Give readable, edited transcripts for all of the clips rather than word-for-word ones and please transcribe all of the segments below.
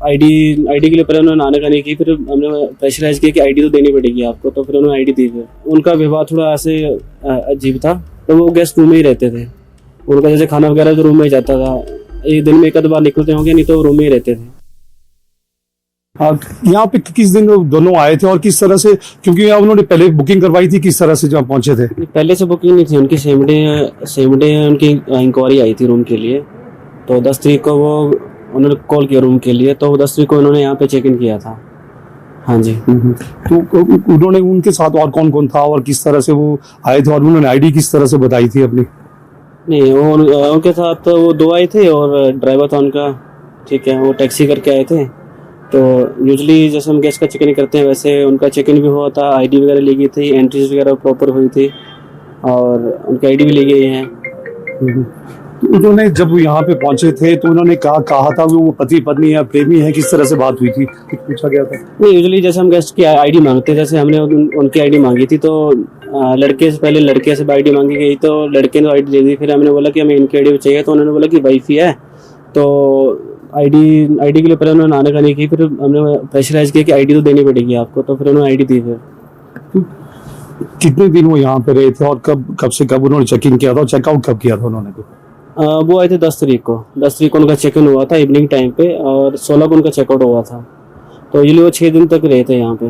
ID ID के लिए पहले उन्होंने आनाकानी की, फिर हमने प्रेशराइज किया कि आईडी तो देनी पड़ेगी आपको, तो फिर उन्होंने आईडी दी। फिर उनका व्यवहार थोड़ा ऐसे अजीब था। तो वो गेस्ट रूम में ही रहते थे, उनका जैसे खाना वगैरह तो रूम में ही जाता था, एक दिन में एक आध बार निकलते होंगे, नहीं तो रूम में ही रहते थे। यहाँ पे किस दिन दोनों आए थे और किस तरह से, क्योंकि यहाँ उन्होंने पहले बुकिंग करवाई थी, किस तरह से जहाँ पहुंचे थे? पहले से बुकिंग नहीं थी उनकी, सेम डे उनकी इंक्वायरी आई थी रूम के लिए। तो 10 तारीख को वो उन्होंने कॉल किया रूम के लिए, तो 10 तारीख को उन्होंने यहाँ पे चेक इन किया था। हाँ जी। तो उन्होंने उनके साथ और कौन कौन था और किस तरह से वो आए थे, और उन्होंने आईडी किस तरह से बताई थी अपनी? नहीं, वो उनके साथ तो वो 2 आए थे और ड्राइवर था उनका। ठीक है, वो टैक्सी करके आए थे। तो यूजली जैसे हम गेस्ट का चेक इन करते हैं वैसे उनका चेक इन भी हुआ था, आईडी वगैरह ली गई थी, एंट्रीज वगैरह प्रॉपर हुई थी और उनकी आईडी भी ली गई है। उन्होंने जब वो यहाँ पे पहुंचे थे तो उन्होंने कहा था वो पति पत्नी या प्रेमी है, किस तरह से बात हुई थी, कुछ पूछा गया था? नहीं, यूजली जैसे हम गेस्ट की आईडी मांगते हैं, जैसे हमने उनकी आईडी मांगी थी, तो लड़के से पहले लड़के से आईडी मांगी गई, तो लड़के ने आईडी दे दी। फिर हमने बोला कि हमें इनकी आईडी चाहिए, तो उन्होंने बोला कि वाइफ ही है। तो आईडी के लिए पहले उन्होंने आनाकानी की, फिर हमने प्रेशराइज किया कि आईडी तो देनी पड़ेगी आपको, तो फिर उन्होंने आईडी दी। फिर कितने दिन वो यहाँ पे रहे थे और कब से कब उन्होंने चेक इन किया था और चेकआउट कब किया था उन्होंने? वो आए थे 10 तारीख को। 10 तारीख को उनका चेक इन हुआ था इवनिंग टाइम पे, और 16 को उनका चेकआउट हुआ था। तो यूजली वो 6 दिन तक रहे थे यहाँ पे।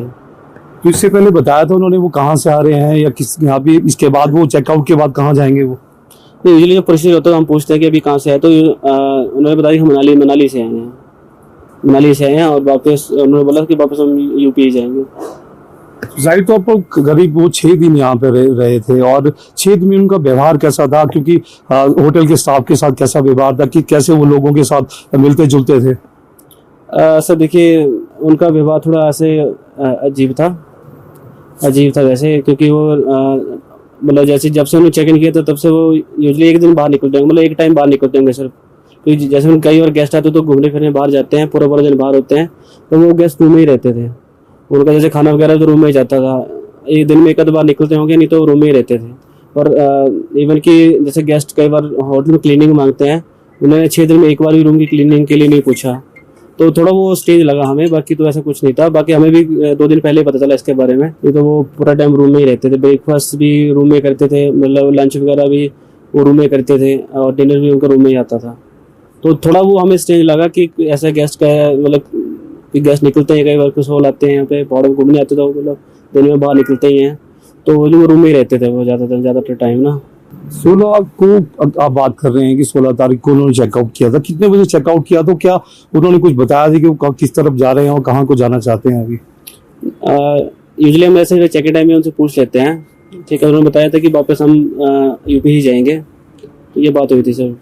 तो इससे पहले बताया था उन्होंने वो कहाँ से आ रहे हैं या किस यहाँ पे, इसके बाद वो चेकआउट के बाद कहाँ जाएंगे वो? यूजली जो प्रोसीजर होता है हम पूछते हैं कि अभी कहाँ से आए, तो उन्होंने बताया कि मनाली से आए हैं, मनाली से आए हैं, और वापस उन्होंने बोला कि वापस हम यूपी जाएंगे। जाहिर तौर पर करीब वो 6 दिन यहाँ पे रहे थे, और 6 दिन में उनका व्यवहार कैसा था, क्योंकि होटल के स्टाफ के साथ कैसा व्यवहार था, कि कैसे वो लोगों के साथ मिलते जुलते थे? सर देखिए, उनका व्यवहार थोड़ा ऐसे अजीब था वैसे, क्योंकि वो मतलब जैसे जब से उन्होंने चेक इन किया था तब से वो यूजली एक दिन बाहर निकलते होंगे, मतलब एक टाइम बाहर निकलते होंगे सिर्फ। क्योंकि जैसे हम कई और गेस्ट आते तो घूमने फिरने बाहर जाते हैं, पूरा दिन बाहर होते हैं, तो वो गेस्ट रूम में ही रहते थे। उनका जैसे खाना वगैरह तो रूम में ही जाता था, एक दिन में एक आध बार निकलते होंगे, नहीं तो रूम में ही रहते थे। और इवन कि जैसे गेस्ट कई बार होटल में क्लीनिंग मांगते हैं, उन्होंने 6 दिन में एक बार भी रूम की क्लीनिंग के लिए नहीं पूछा, तो थोड़ा वो स्टेज लगा हमें। बाकी तो ऐसा कुछ नहीं था। बाकी हमें भी 2 दिन पहले पता चला इसके बारे में। ये तो वो पूरा टाइम रूम में ही रहते थे, ब्रेकफास्ट भी रूम में करते थे, मतलब लंच वगैरह भी वो रूम में करते थे, और डिनर भी उनका रूम में ही आता था। तो थोड़ा वो हमें स्टेज लगा कि ऐसा गेस्ट का मतलब कि गेस्ट निकलते हैं, कई बार कुछ होल आते हैं यहाँ पे, पहाड़ों में घूमने आते थे, मतलब दिन में बाहर निकलते ही हैं, तो वो जो रूम में ही रहते थे वो ज़्यादातर टाइम ना। 16 को आप बात कर रहे हैं कि 16 तारीख को उन्होंने चेकआउट किया था, कितने बजे चेकआउट किया? तो क्या उन्होंने कुछ बताया था कि वो किस तरफ जा रहे हैं और कहाँ को जाना चाहते हैं अभी? यूजली हम ऐसे चेक इन टाइम में उनसे पूछ लेते हैं। ठीक है, उन्होंने बताया था कि वापस हम यूपी ही जाएंगे, तो ये बात हुई थी सर।